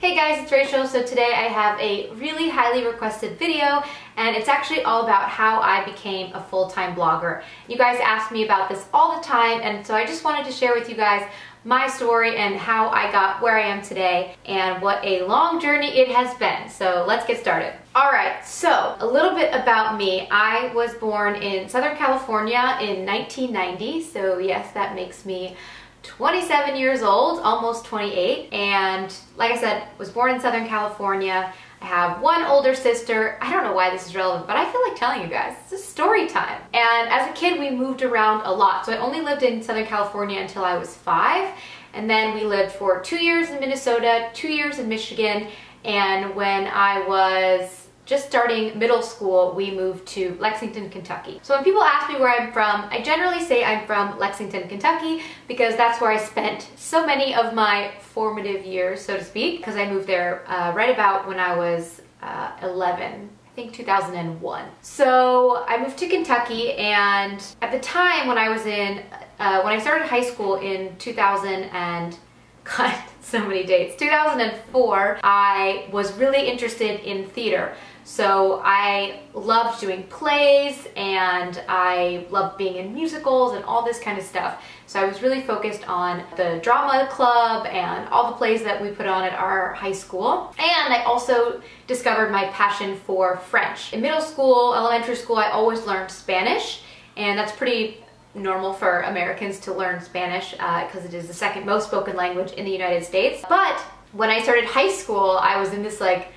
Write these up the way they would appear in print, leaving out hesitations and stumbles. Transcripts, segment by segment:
Hey guys, it's Rachel. So today I have a really highly requested video, and it's actually all about how I became a full-time blogger. You guys ask me about this all the time, and so I just wanted to share with you guys my story and how I got where I am today and what a long journey it has been. So let's get started. Alright, so a little bit about me. I was born in Southern California in 1990, so yes, that makes me 27 years old, almost 28, and like I said, was born in Southern California. I have one older sister. I don't know why this is relevant, but I feel like telling you guys. It's a story time. And as a kid, we moved around a lot. So I only lived in Southern California until I was 5, and then we lived for 2 years in Minnesota, 2 years in Michigan, and when I was just starting middle school, we moved to Lexington, Kentucky. So when people ask me where I'm from, I generally say I'm from Lexington, Kentucky, because that's where I spent so many of my formative years, so to speak, because I moved there right about when I was 11. I think 2001. So I moved to Kentucky, and at the time when I was when I started high school in 2000 and God, so many dates. 2004, I was really interested in theater. So I loved doing plays, and I loved being in musicals and all this kind of stuff. So I was really focused on the drama club and all the plays that we put on at our high school. And I also discovered my passion for French. In middle school, elementary school, I always learned Spanish, and that's pretty normal for Americans to learn Spanish because it is the second most spoken language in the United States. But when I started high school, I was in this like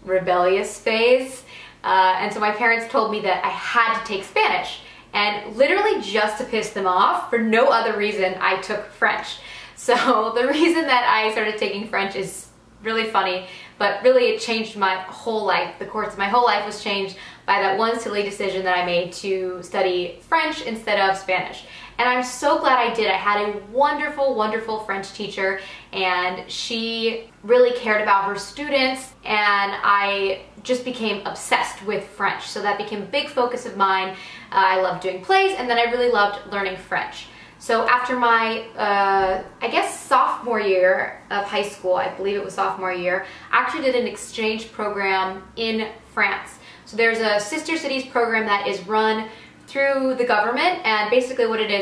rebellious phase, and so my parents told me that I had to take Spanish, and literally just to piss them off, for no other reason, I took French. So the reason that I started taking French is really funny, but really it changed my whole life. The course of my whole life was changed by that one silly decision that I made to study French instead of Spanish. And I'm so glad I did. I had a wonderful, wonderful French teacher, and she really cared about her students, and I just became obsessed with French. So that became a big focus of mine. I loved doing plays, and then I really loved learning French. So after my, I guess, sophomore year of high school, I believe it was sophomore year, I actually did an exchange program in France. So there's a Sister Cities program that is run through the government, and basically what it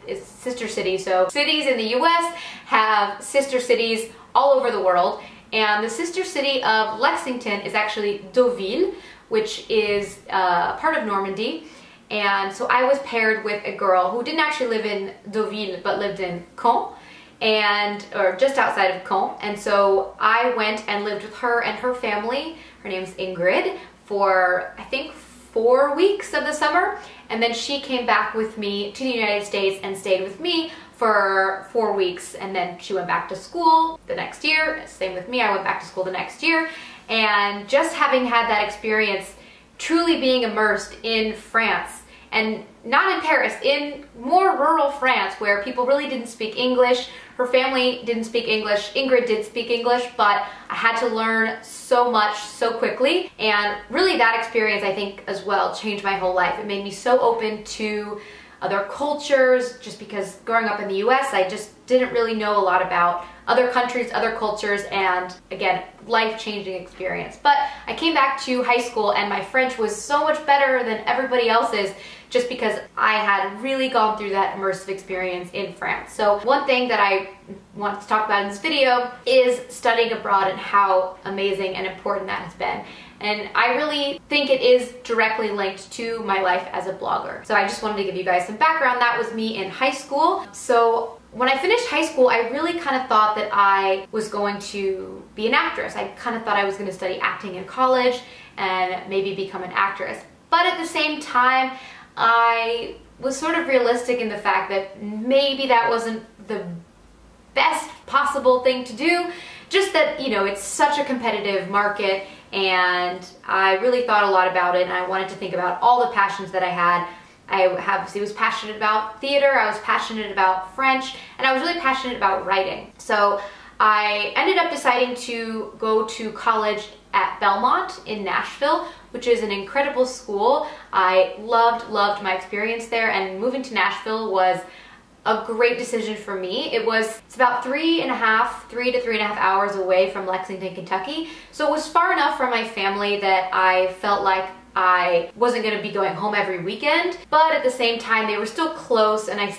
is sister cities. So cities in the US have sister cities all over the world, and the sister city of Lexington is actually Deauville, which is part of Normandy. And so I was paired with a girl who didn't actually live in Deauville but lived in Caen, or just outside of Caen. And so I went and lived with her and her family. Her name's Ingrid, for I think 4 weeks of the summer, and then she came back with me to the United States and stayed with me for 4 weeks, and then she went back to school the next year. Same with me, I went back to school the next year, and just having had that experience, truly being immersed in France, and not in Paris, in more rural France where people really didn't speak English. Her family didn't speak English. Ingrid did speak English, but I had to learn so much so quickly. And really that experience, I think, as well, changed my whole life. It made me so open to other cultures, just because growing up in the US, I just didn't really know a lot about other countries, other cultures, and again, life-changing experience. But I came back to high school, and my French was so much better than everybody else's, just because I had really gone through that immersive experience in France. So one thing that I want to talk about in this video is studying abroad and how amazing and important that has been. And I really think it is directly linked to my life as a blogger. So I just wanted to give you guys some background. That was me in high school. So when I finished high school, I really kind of thought that I was going to be an actress. I kind of thought I was going to study acting in college and maybe become an actress. But at the same time, I was sort of realistic in the fact that maybe that wasn't the best possible thing to do. Just that, you know, it's such a competitive market, and I really thought a lot about it, and I wanted to think about all the passions that I had. I was passionate about theater, I was passionate about French, and I was really passionate about writing. So I ended up deciding to go to college at Belmont in Nashville, which is an incredible school. I loved my experience there, and moving to Nashville was a great decision for me. It's about 3 to 3.5 hours away from Lexington, Kentucky. So it was far enough from my family that I felt like I wasn't going to be going home every weekend, but at the same time they were still close, and I'm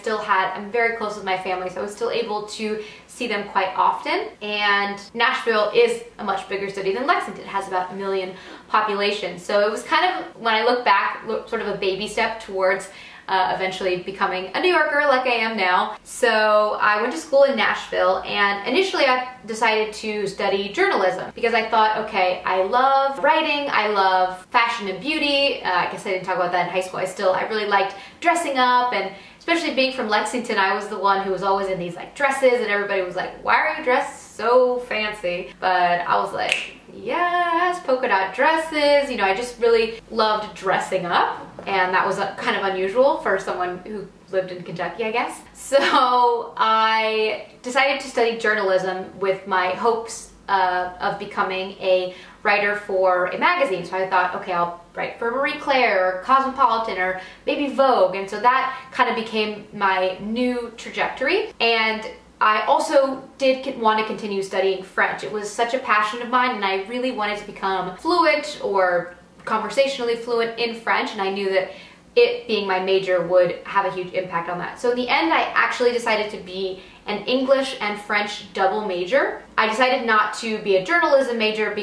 very close with my family, so I was still able to see them quite often. And Nashville is a much bigger city than Lexington. It has about 1 million population. So it was kind of, when I look back, sort of a baby step towards eventually becoming a New Yorker like I am now. So I went to school in Nashville, and initially I decided to study journalism because I thought, okay, I love writing, I love fashion and beauty. I guess I didn't talk about that in high school. I really liked dressing up, and especially being from Lexington, I was the one who was always in these like dresses, and everybody was like, why are you dressed so fancy? But I was like, yes, polka dot dresses. You know, I just really loved dressing up, and that was kind of unusual for someone who lived in Kentucky, I guess. So I decided to study journalism with my hopes of becoming a writer for a magazine. So I thought, okay, I'll write for Marie Claire or Cosmopolitan or maybe Vogue. And so that kind of became my new trajectory. And I also did want to continue studying French. It was such a passion of mine, and I really wanted to become fluent or conversationally fluent in French, and I knew that it being my major would have a huge impact on that. So in the end, I actually decided to be an English and French double major. I decided not to be a journalism major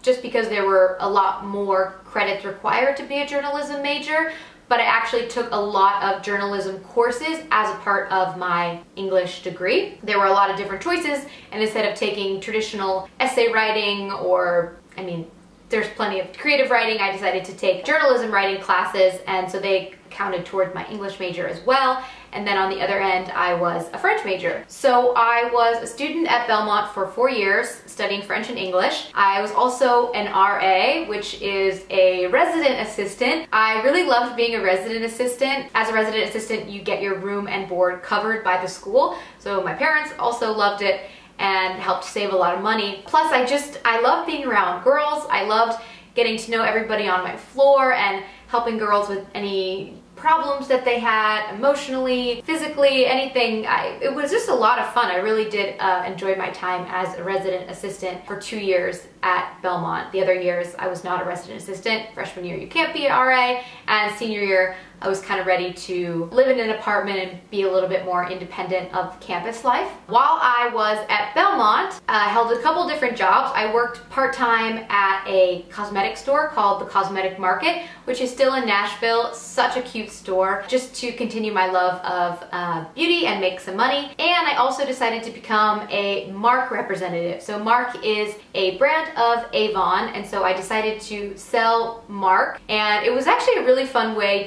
just because there were a lot more credits required to be a journalism major, but I actually took a lot of journalism courses as a part of my English degree. There were a lot of different choices, and instead of taking traditional essay writing there's plenty of creative writing, I decided to take journalism writing classes, and so they counted towards my English major as well. And then on the other end, I was a French major. So I was a student at Belmont for 4 years, studying French and English. I was also an RA, which is a resident assistant. I really loved being a resident assistant. As a resident assistant, you get your room and board covered by the school. So my parents also loved it and helped save a lot of money. Plus, I loved being around girls. I loved getting to know everybody on my floor and helping girls with any problems that they had, emotionally, physically, anything. It was just a lot of fun. I really did enjoy my time as a resident assistant for 2 years at Belmont. The other years, I was not a resident assistant. Freshman year, you can't be an RA, and senior year, I was kind of ready to live in an apartment and be a little bit more independent of campus life. While I was at Belmont, I held a couple different jobs. I worked part-time at a cosmetic store called the Cosmetic Market, which is still in Nashville. Such a cute store, just to continue my love of beauty and make some money. And I also decided to become a Marc representative. So Marc is a brand of Avon, and so I decided to sell Marc, and it was actually a really fun way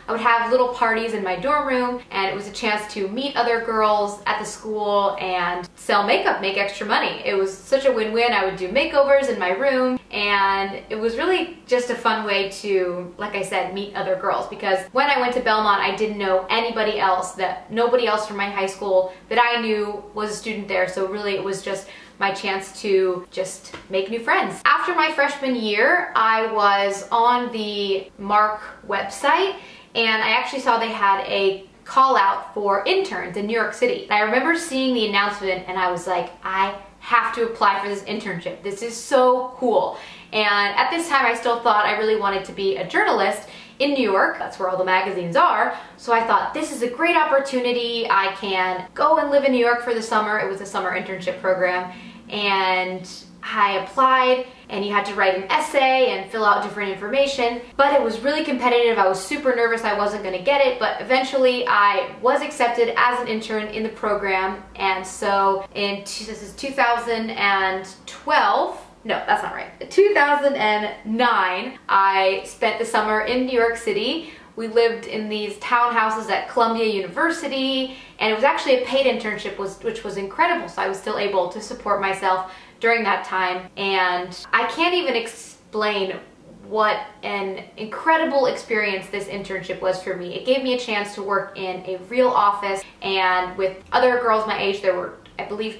I would have little parties in my dorm room, and it was a chance to meet other girls at the school and sell makeup, make extra money. It was such a win-win. I would do makeovers in my room, and it was really just a fun way to, like I said, meet other girls, because when I went to Belmont, I didn't know anybody else, nobody else from my high school that I knew was a student there, so really it was just my chance to just make new friends. After my freshman year, I was on the Marc website, and I actually saw they had a call out for interns in New York City. And I remember seeing the announcement, and I was like, I have to apply for this internship. This is so cool. And at this time, I still thought I really wanted to be a journalist in New York. That's where all the magazines are. So I thought, this is a great opportunity. I can go and live in New York for the summer. It was a summer internship program. And I applied, and you had to write an essay and fill out different information, but it was really competitive. I was super nervous I wasn't going to get it, but eventually I was accepted as an intern in the program. And so this is 2012. No, that's not right. 2009, I spent the summer in New York City. We lived in these townhouses at Columbia University, and it was actually a paid internship, which was incredible. So I was still able to support myself during that time, and I can't even explain what an incredible experience this internship was for me. It gave me a chance to work in a real office, and with other girls my age. There were, I believe,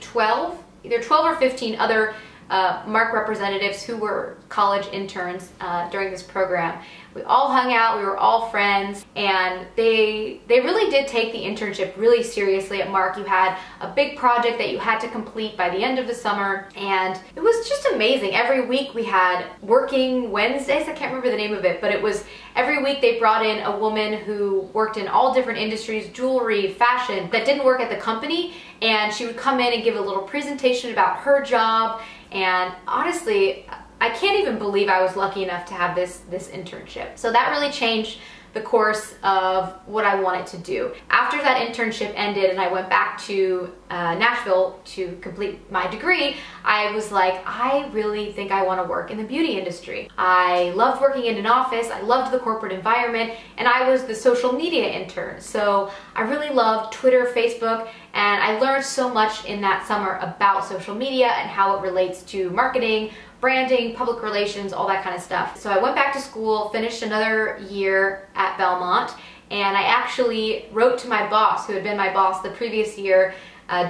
either 12 or 15 other Mark representatives who were college interns during this program. We all hung out, we were all friends, and they really did take the internship really seriously at Mark. You had a big project that you had to complete by the end of the summer, and it was just amazing. Every week we had working Wednesdays, I can't remember the name of it, but it was every week they brought in a woman who worked in all different industries, jewelry, fashion, that didn't work at the company, and she would come in and give a little presentation about her job. And honestly, I can't even believe I was lucky enough to have this internship. So that really changed the course of what I wanted to do. After that internship ended and I went back to Nashville to complete my degree, I was like, I really think I want to work in the beauty industry. I loved working in an office, I loved the corporate environment, and I was the social media intern. So I really loved Twitter, Facebook, and I learned so much in that summer about social media and how it relates to marketing, branding, public relations, all that kind of stuff. So I went back to school, finished another year at Belmont, and I actually wrote to my boss, who had been my boss the previous year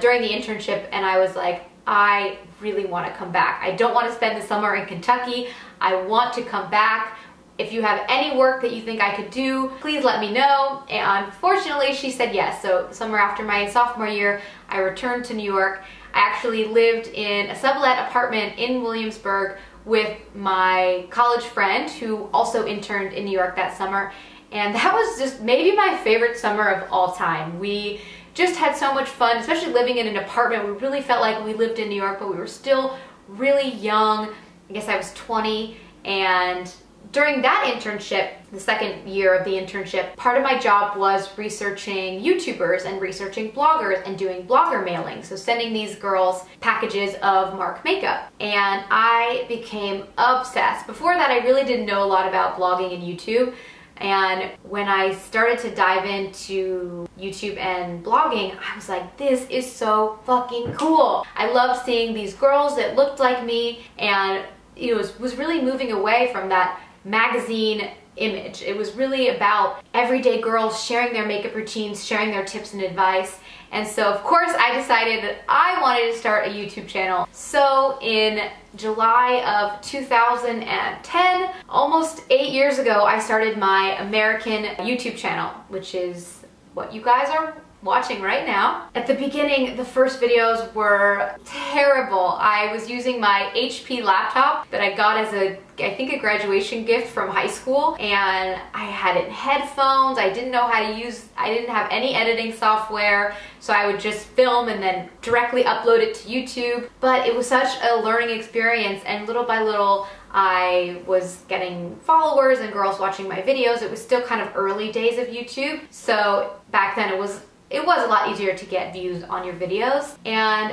during the internship, and I was like, I really want to come back. I don't want to spend the summer in Kentucky. I want to come back. If you have any work that you think I could do, please let me know. And unfortunately, she said yes. So the summer after my sophomore year, I returned to New York. I actually lived in a sublet apartment in Williamsburg with my college friend who also interned in New York that summer. And that was just maybe my favorite summer of all time. We just had so much fun, especially living in an apartment. We really felt like we lived in New York, but we were still really young. I guess I was 20, and during that internship, the second year of the internship, part of my job was researching YouTubers and researching bloggers and doing blogger mailing. So sending these girls packages of Mark makeup. And I became obsessed. Before that, I really didn't know a lot about blogging and YouTube. And when I started to dive into YouTube and blogging, I was like, this is so fucking cool. I loved seeing these girls that looked like me, and it was really moving away from that magazine image. It was really about everyday girls sharing their makeup routines, sharing their tips and advice. And so of course I decided that I wanted to start a YouTube channel. So in July of 2010, almost 8 years ago, I started my American YouTube channel, which is what you guys are watching right now. At the beginning, the first videos were terrible. I was using my HP laptop that I got as I think a graduation gift from high school, and I had it in headphones. I didn't know how to I didn't have any editing software, so I would just film and then directly upload it to YouTube. But it was such a learning experience, and little by little, I was getting followers and girls watching my videos. It was still kind of early days of YouTube, so back then it was a lot easier to get views on your videos. And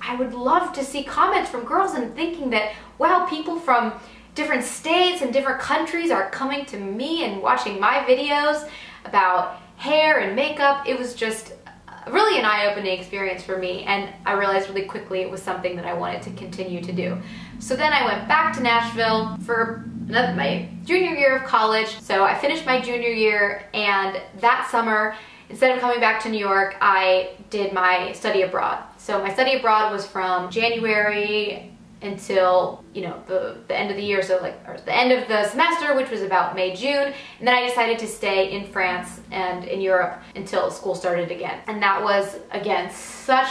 I would love to see comments from girls and thinking that, wow, people from different states and different countries are coming to me and watching my videos about hair and makeup. It was just really an eye-opening experience for me, and I realized really quickly it was something that I wanted to continue to do. So then I went back to Nashville for my junior year of college. So I finished my junior year, and that summer, instead of coming back to New York, I did my study abroad. So my study abroad was from January until, the end of the year, so or the end of the semester, which was about May, June. And then I decided to stay in France and in Europe until school started again. And that was, again, such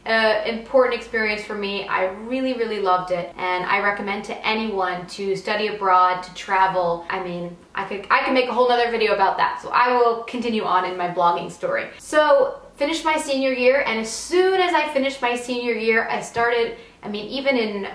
an important experience for me. I really, really loved it. And I recommend to anyone to study abroad, to travel. I mean, I could make a whole nother video about that. So I will continue on in my blogging story. So finished my senior year, and as soon as I finished my senior year, I started, even in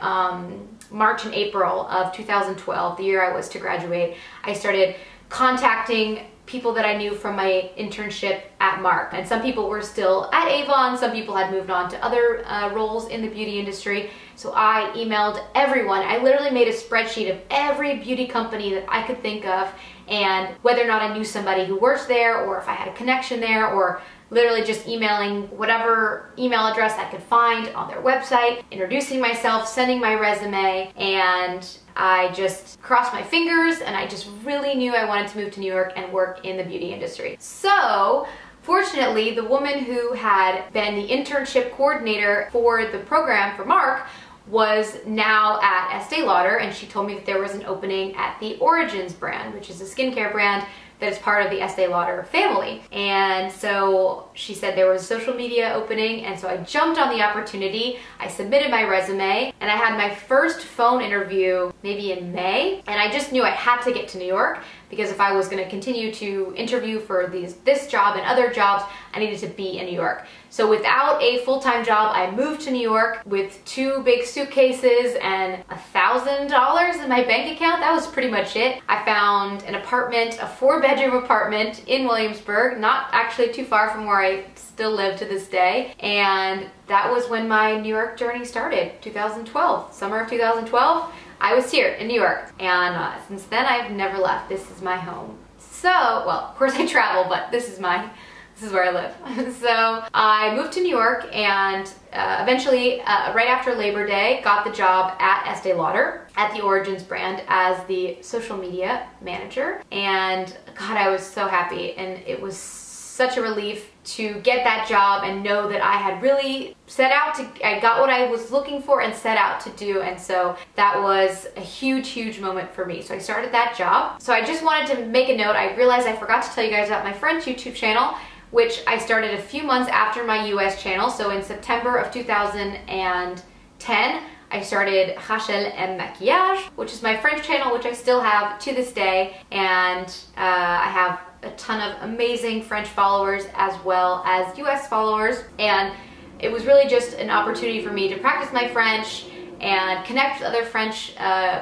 March and April of 2012, the year I was to graduate, I started contacting people that I knew from my internship at Mark. And some people were still at Avon, some people had moved on to other roles in the beauty industry. So I emailed everyone. I literally made a spreadsheet of every beauty company that I could think of, and whether or not I knew somebody who works there, or if I had a connection there, or literally just emailing whatever email address I could find on their website, introducing myself, sending my resume, and I just crossed my fingers, and I just really knew I wanted to move to New York and work in the beauty industry. So fortunately, the woman who had been the internship coordinator for the program for Mark was now at Estee Lauder, and she told me that there was an opening at the Origins brand, which is a skincare brand that is part of the Estee Lauder family. And so she said there was a social media opening, and so I jumped on the opportunity. I submitted my resume, and I had my first phone interview maybe in May, and I just knew I had to get to New York, because if I was going to continue to interview for this job and other jobs, I needed to be in New York. So without a full-time job, I moved to New York with 2 big suitcases and $1,000 in my bank account. That was pretty much it. I found an apartment, a 4-bedroom apartment in Williamsburg, not actually too far from where I still live to this day. And that was when my New York journey started, 2012, summer of 2012. I was here in New York, and since then I've never left. This is my home. So, well, of course I travel, but this is where I live. So I moved to New York, and eventually, right after Labor Day, got the job at Estee Lauder at the Origins brand as the social media manager. And God, I was so happy, and it was such a relief to get that job and know that I had really I got what I was looking for and set out to do. And so that was a huge, huge moment for me. So I started that job. So I just wanted to make a note. I realized I forgot to tell you guys about my French YouTube channel, which I started a few months after my US channel. So in September of 2010, I started Rachel et Maquillage, which is my French channel, which I still have to this day. And I have a ton of amazing French followers as well as US followers. And it was really just an opportunity for me to practice my French and connect with other French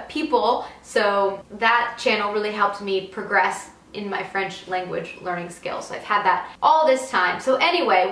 people. So that channel really helped me progress in my French language learning skills. So I've had that all this time. So anyway,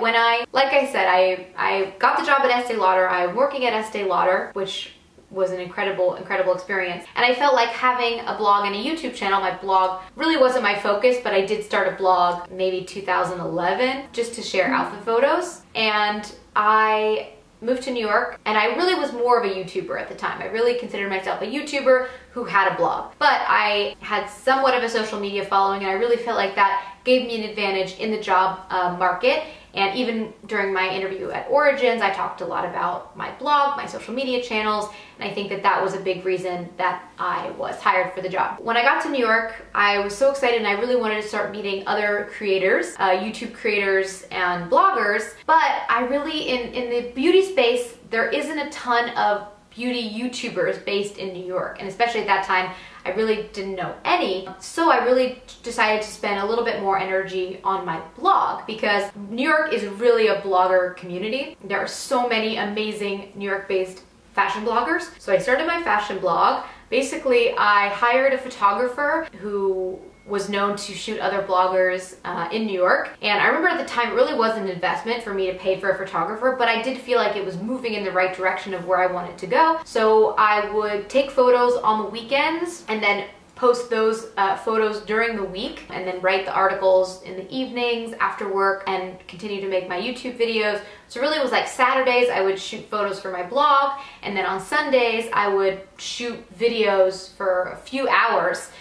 like I said, I got the job at Estee Lauder. I'm working at Estee Lauder, which was an incredible experience. And I felt like having a blog and a YouTube channel. My blog really wasn't my focus, but I did start a blog maybe 2011 just to share outfit photos. And I moved to New York, and I really was more of a YouTuber at the time. I really considered myself a YouTuber who had a blog. But I had somewhat of a social media following, and I really felt like that gave me an advantage in the job market. And even during my interview at Origins, I talked a lot about my blog, my social media channels, and I think that that was a big reason that I was hired for the job. When I got to New York, I was so excited, and I really wanted to start meeting other creators, YouTube creators and bloggers. But I really, in the beauty space, there isn't a ton of beauty YouTubers based in New York, and especially at that time, I really didn't know any. So I really decided to spend a little bit more energy on my blog, because New York is really a blogger community. There are so many amazing New York-based fashion bloggers. So I started my fashion blog. Basically, I hired a photographer who was known to shoot other bloggers in New York. And I remember at the time it really was an investment for me to pay for a photographer, but I did feel like it was moving in the right direction of where I wanted to go. So I would take photos on the weekends and then post those photos during the week, and then write the articles in the evenings after work and continue to make my YouTube videos. So really it was like Saturdays I would shoot photos for my blog, and then on Sundays I would shoot videos for a few hours.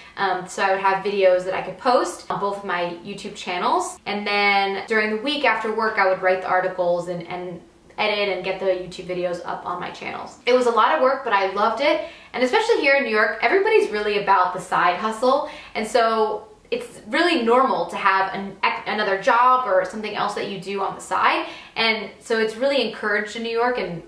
So I would have videos that I could post on both of my YouTube channels, and then during the week after work I would write the articles and edit and get the YouTube videos up on my channels. It was a lot of work, but I loved it. And especially here in New York, everybody's really about the side hustle. And so it's really normal to have another job or something else that you do on the side. And so it's really encouraged in New York, and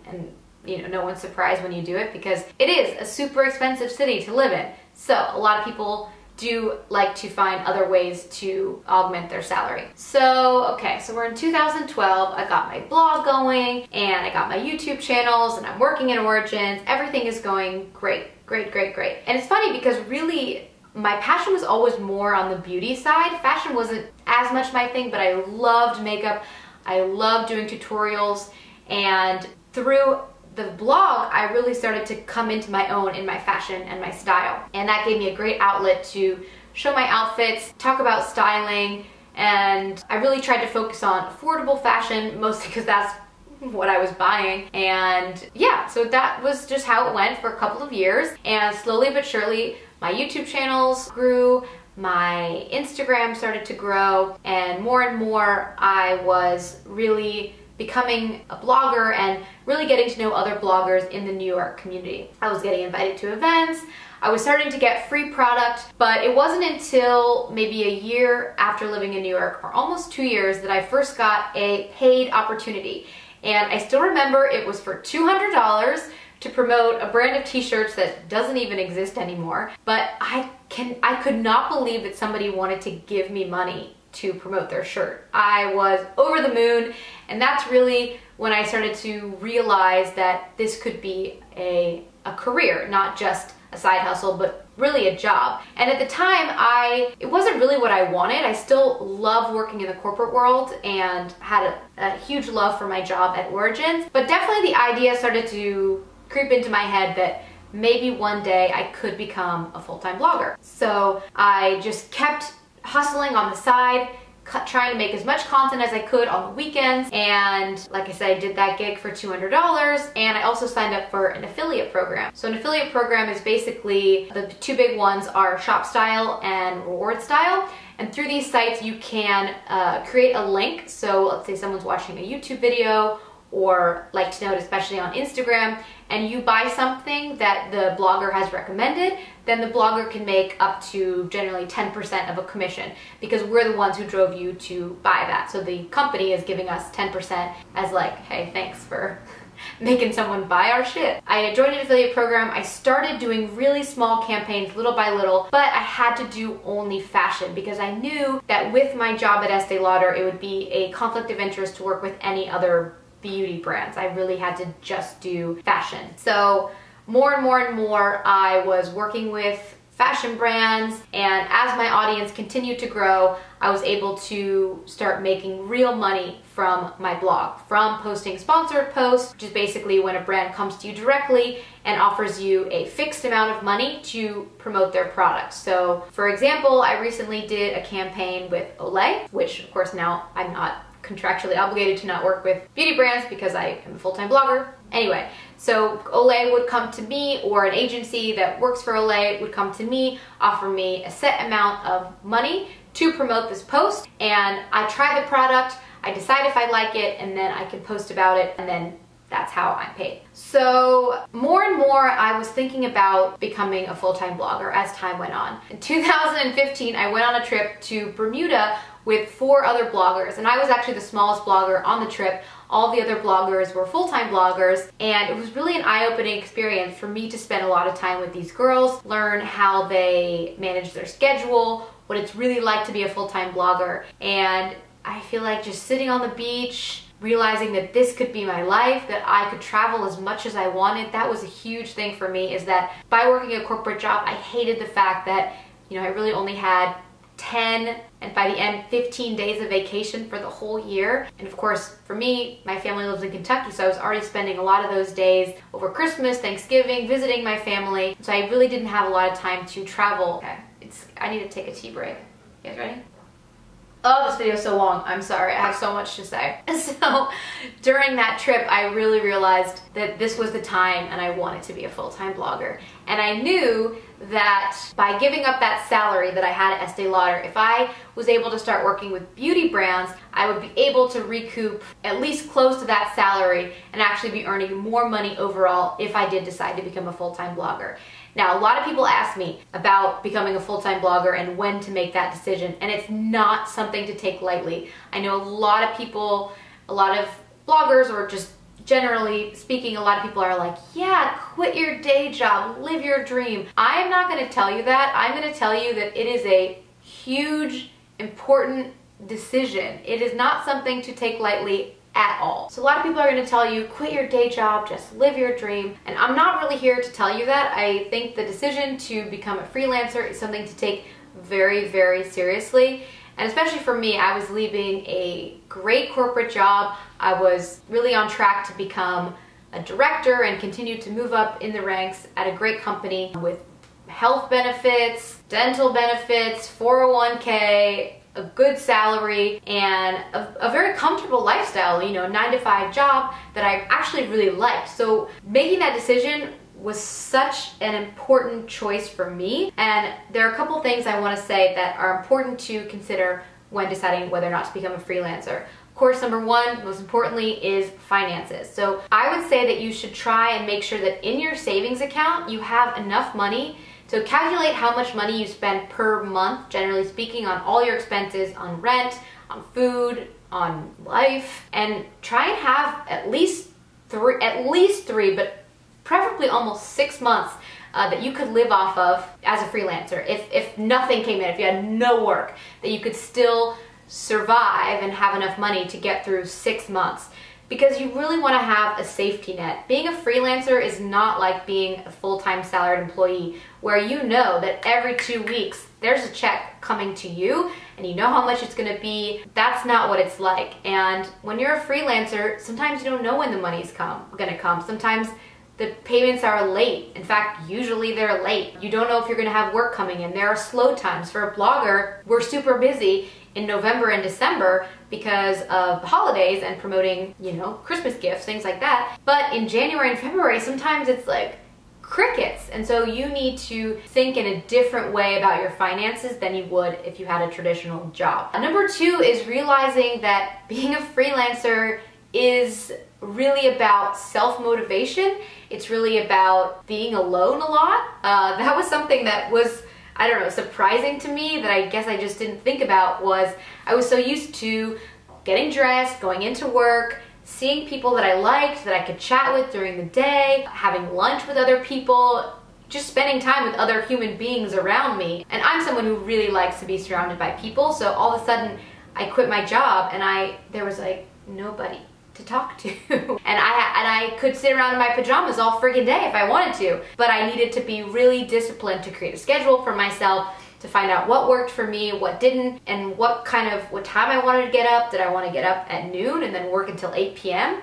you know, no one's surprised when you do it, because it is a super expensive city to live in. So a lot of people do like to find other ways to augment their salary. So, okay, so we're in 2012, I got my blog going, and I got my YouTube channels, and I'm working in Origins. Everything is going great, great, great, great. And it's funny because really, my passion was always more on the beauty side. Fashion wasn't as much my thing, but I loved makeup. I loved doing tutorials, and through the blog, I really started to come into my own in my fashion and my style. And that gave me a great outlet to show my outfits, talk about styling, and I really tried to focus on affordable fashion, mostly because that's what I was buying. And yeah, so that was just how it went for a couple of years. And slowly but surely, my YouTube channels grew, my Instagram started to grow, and more I was really becoming a blogger and really getting to know other bloggers in the New York community. I was getting invited to events, I was starting to get free product, but it wasn't until maybe a year after living in New York, or almost 2 years, that I first got a paid opportunity. And I still remember it was for $200 to promote a brand of t-shirts that doesn't even exist anymore. But I could not believe that somebody wanted to give me money to promote their shirt. I was over the moon, and that's really when I started to realize that this could be a career, not just a side hustle, but really a job. And at the time, it wasn't really what I wanted. I still love working in the corporate world and had a huge love for my job at Origins, but definitely the idea started to creep into my head that maybe one day I could become a full-time blogger. So I just kept hustling on the side, trying to make as much content as I could on the weekends. And like I said, I did that gig for $200, and I also signed up for an affiliate program. So an affiliate program is basically, the two big ones are Shop Style and Reward Style. And through these sites, you can create a link. So let's say someone's watching a YouTube video or like to note, especially on Instagram, and you buy something that the blogger has recommended, then the blogger can make up to generally 10% of a commission, because we're the ones who drove you to buy that. So the company is giving us 10% as like, hey, thanks for making someone buy our shit. I joined an affiliate program. I started doing really small campaigns little by little, but I had to do only fashion because I knew that with my job at Estee Lauder, it would be a conflict of interest to work with any other beauty brands. I really had to just do fashion. So more and more I was working with fashion brands, and as my audience continued to grow, I was able to start making real money from my blog, from posting sponsored posts, which is basically when a brand comes to you directly and offers you a fixed amount of money to promote their products. So for example, I recently did a campaign with Olay, which of course now I'm not contractually obligated to not work with beauty brands because I am a full-time blogger. Anyway, so Olay would come to me, or an agency that works for Olay would come to me, offer me a set amount of money to promote this post, and I try the product, I decide if I like it, and then I can post about it, and then that's how I'm paid. So more and more I was thinking about becoming a full-time blogger as time went on. In 2015, I went on a trip to Bermuda with 4 other bloggers, and I was actually the smallest blogger on the trip. All the other bloggers were full-time bloggers, and it was really an eye-opening experience for me to spend a lot of time with these girls, learn how they manage their schedule, what it's really like to be a full-time blogger. And I feel like just sitting on the beach, realizing that this could be my life, that I could travel as much as I wanted, that was a huge thing for me. Is that by working a corporate job, I hated the fact that, you know, I really only had 10, and by the end 15 days of vacation for the whole year. And of course, for me, my family lives in Kentucky, so I was already spending a lot of those days over Christmas, Thanksgiving, visiting my family. So I really didn't have a lot of time to travel. Okay, I need to take a tea break. You guys ready? Oh, this video is so long. I'm sorry. I have so much to say. So during that trip, I really realized that this was the time and I wanted to be a full-time blogger. And I knew that by giving up that salary that I had at Estee Lauder, if I was able to start working with beauty brands, I would be able to recoup at least close to that salary and actually be earning more money overall if I did decide to become a full-time blogger. Now, a lot of people ask me about becoming a full-time blogger and when to make that decision, and it's not something to take lightly. I know a lot of people, a lot of bloggers, or just generally speaking, a lot of people are like, yeah, quit your day job, live your dream. I'm not going to tell you that. I'm going to tell you that it is a huge, important decision. It is not something to take lightly at all. So a lot of people are going to tell you, quit your day job, just live your dream. And I'm not really here to tell you that. I think the decision to become a freelancer is something to take very, very seriously. And especially for me, I was leaving a great corporate job. I was really on track to become a director and continue to move up in the ranks at a great company with health benefits, dental benefits, 401k, a good salary, and a very comfortable lifestyle, you know, a 9-to-5 job that I actually really liked. So making that decision was such an important choice for me. And there are a couple things I want to say that are important to consider when deciding whether or not to become a freelancer. Of course, number one, most importantly, is finances. So I would say that you should try and make sure that in your savings account, you have enough money. So calculate how much money you spend per month, generally speaking, on all your expenses, on rent, on food, on life, and try and have at least three, but preferably almost 6 months that you could live off of as a freelancer. If nothing came in, if you had no work, that you could still survive and have enough money to get through 6 months. Because you really want to have a safety net. Being a freelancer is not like being a full-time salaried employee where you know that every 2 weeks there's a check coming to you and you know how much it's going to be. That's not what it's like. And when you're a freelancer, sometimes you don't know when the money's going to come. Sometimes the payments are late. In fact, usually they're late. You don't know if you're going to have work coming in. There are slow times. For a blogger, we're super busy in November and December because of the holidays and promoting, Christmas gifts, things like that. But in January and February, sometimes it's like crickets. And so you need to think in a different way about your finances than you would if you had a traditional job. Number two is realizing that being a freelancer is really about self-motivation. It's really about being alone a lot. That was something that was, I don't know, surprising to me that I guess I just didn't think about. Was I was so used to getting dressed, going into work, seeing people that I liked, that I could chat with during the day, having lunch with other people, just spending time with other human beings around me. And I'm someone who really likes to be surrounded by people, so all of a sudden I quit my job and there was like nobody to talk to. and I could sit around in my pajamas all friggin' day if I wanted to, but I needed to be really disciplined to create a schedule for myself, to find out what worked for me, what didn't, and what time I wanted to get up. Did I want to get up at noon and then work until 8 p.m.?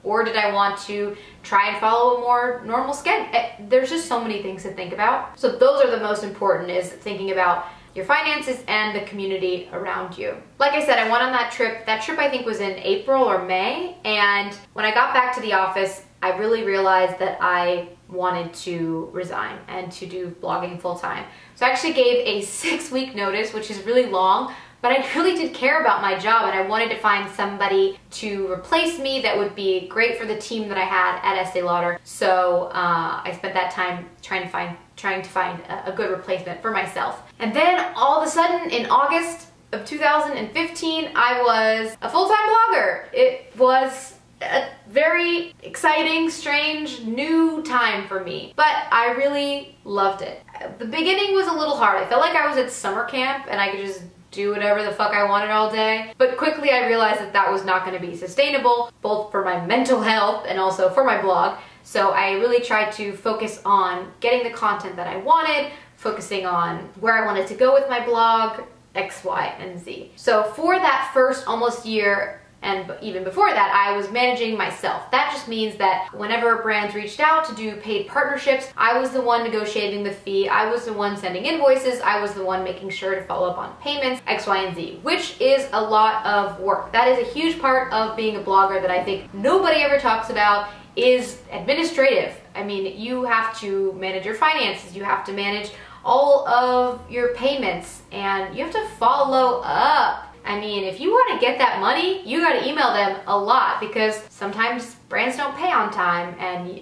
Or did I want to try and follow a more normal schedule? There's just so many things to think about. So those are the most important, is thinking about your finances and the community around you. Like I said, I went on that trip. That trip I think was in April or May, and when I got back to the office, I really realized that I wanted to resign and to do blogging full time. So I actually gave a 6-week notice, which is really long, but I really did care about my job and I wanted to find somebody to replace me that would be great for the team that I had at Estee Lauder. So I spent that time trying to find a good replacement for myself. And then all of a sudden in August of 2015, I was a full-time blogger. It was a very exciting, strange, new time for me, but I really loved it. The beginning was a little hard. I felt like I was at summer camp and I could just do whatever the fuck I wanted all day. But quickly I realized that that was not going to be sustainable, both for my mental health and also for my blog. So I really tried to focus on getting the content that I wanted, focusing on where I wanted to go with my blog, X, Y, and Z. So for that first almost year, and even before that, I was managing myself. That just means that whenever brands reached out to do paid partnerships, I was the one negotiating the fee, I was the one sending invoices, I was the one making sure to follow up on payments, X, Y, and Z, which is a lot of work. That is a huge part of being a blogger that I think nobody ever talks about, is administrative. I mean, you have to manage your finances, you have to manage all of your payments, and you have to follow up. I mean, if you want to get that money, you got to email them a lot, because sometimes brands don't pay on time,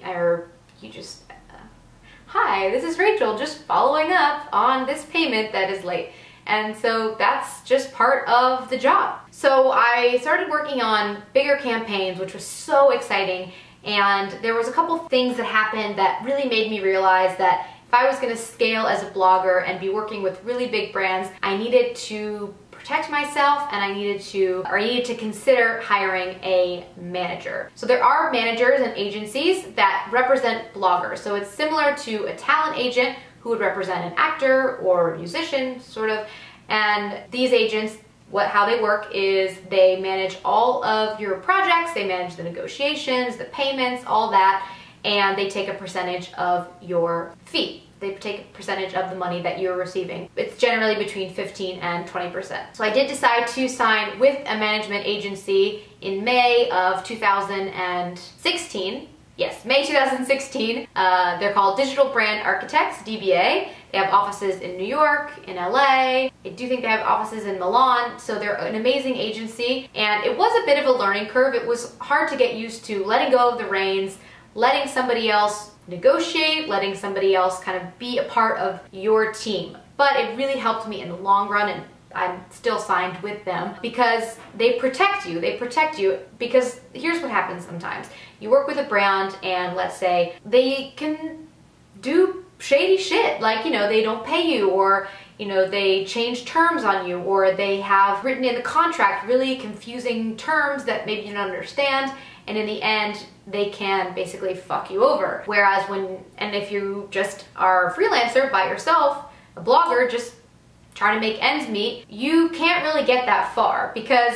or you just, hi, this is Rachel, just following up on this payment that is late. And so that's just part of the job. So I started working on bigger campaigns, which was so exciting. And there was a couple things that happened that really made me realize that if I was going to scale as a blogger and be working with really big brands, I needed to protect myself, and I needed to consider hiring a manager. So there are managers and agencies that represent bloggers. So it's similar to a talent agent who would represent an actor or a musician, sort of. And these agents, how they work is they manage all of your projects, they manage the negotiations, the payments, all that, and they take a percentage of your fee. They take a percentage of the money that you're receiving. It's generally between 15 and 20%. So I did decide to sign with a management agency in May of 2016. Yes, May 2016. They're called Digital Brand Architects, DBA. They have offices in New York, in LA. I do think they have offices in Milan, so they're an amazing agency. And it was a bit of a learning curve. It was hard to get used to letting go of the reins, letting somebody else negotiate, letting somebody else kind of be a part of your team. But it really helped me in the long run, and I'm still signed with them because they protect you. They protect you because here's what happens sometimes. You work with a brand and let's say they can do shady shit, like, you know, they don't pay you, or, you know, they change terms on you, or they have written in the contract really confusing terms that maybe you don't understand, and in the end they can basically fuck you over. Whereas if you just are a freelancer by yourself, a blogger just trying to make ends meet, you can't really get that far because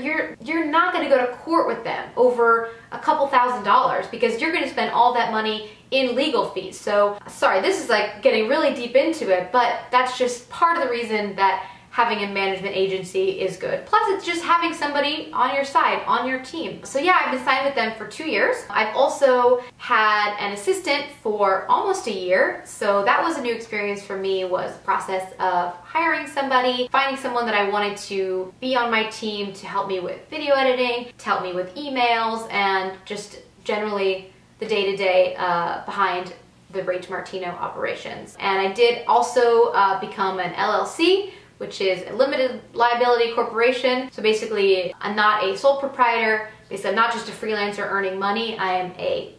you're not going to go to court with them over a couple $1,000s because you're going to spend all that money in legal fees. So sorry, this is like getting really deep into it, but that's just part of the reason that having a management agency is good. Plus, it's just having somebody on your side, on your team. So yeah, I've been signed with them for 2 years. I've also had an assistant for almost a year. So that was a new experience for me, was the process of hiring somebody, finding someone that I wanted to be on my team to help me with video editing, to help me with emails, and just generally the day-to-day behind the RachMartino operations. And I did also become an LLC, which is a limited liability corporation. So basically, I'm not a sole proprietor. Basically, I'm not just a freelancer earning money. I am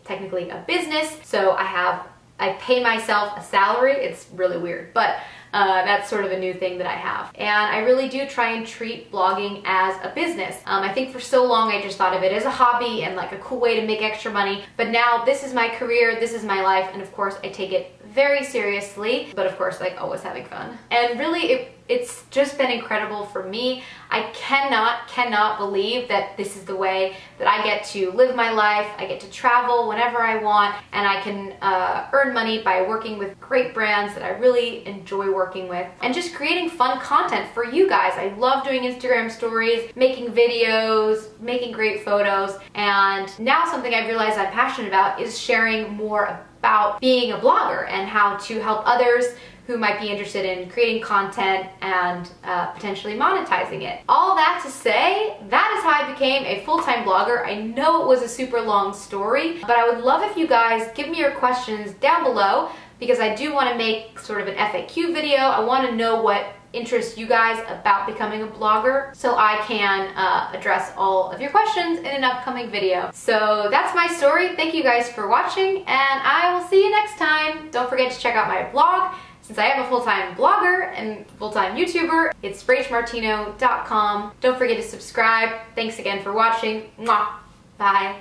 technically a business. So I pay myself a salary. It's really weird, but that's sort of a new thing that I have. And I really do try and treat blogging as a business. I think for so long I just thought of it as a hobby and like a cool way to make extra money. But now this is my career, this is my life, and of course I take it very seriously, but of course like always having fun. And really it's just been incredible for me. I cannot believe that this is the way that I get to live my life. I get to travel whenever I want, and I can earn money by working with great brands that I really enjoy working with, and just creating fun content for you guys. I love doing Instagram stories, making videos, making great photos, and now something I've realized I'm passionate about is sharing more about being a blogger and how to help others who might be interested in creating content and potentially monetizing it. All that to say, that is how I became a full-time blogger. I know it was a super long story, but I would love if you guys give me your questions down below, because I do want to make sort of an FAQ video. I want to know what interests you guys about becoming a blogger so I can address all of your questions in an upcoming video. So that's my story. Thank you guys for watching, and I will see you next time. Don't forget to check out my blog, since I am a full-time blogger and full-time YouTuber. It's RachMartino.com. Don't forget to subscribe. Thanks again for watching. Mwah. Bye.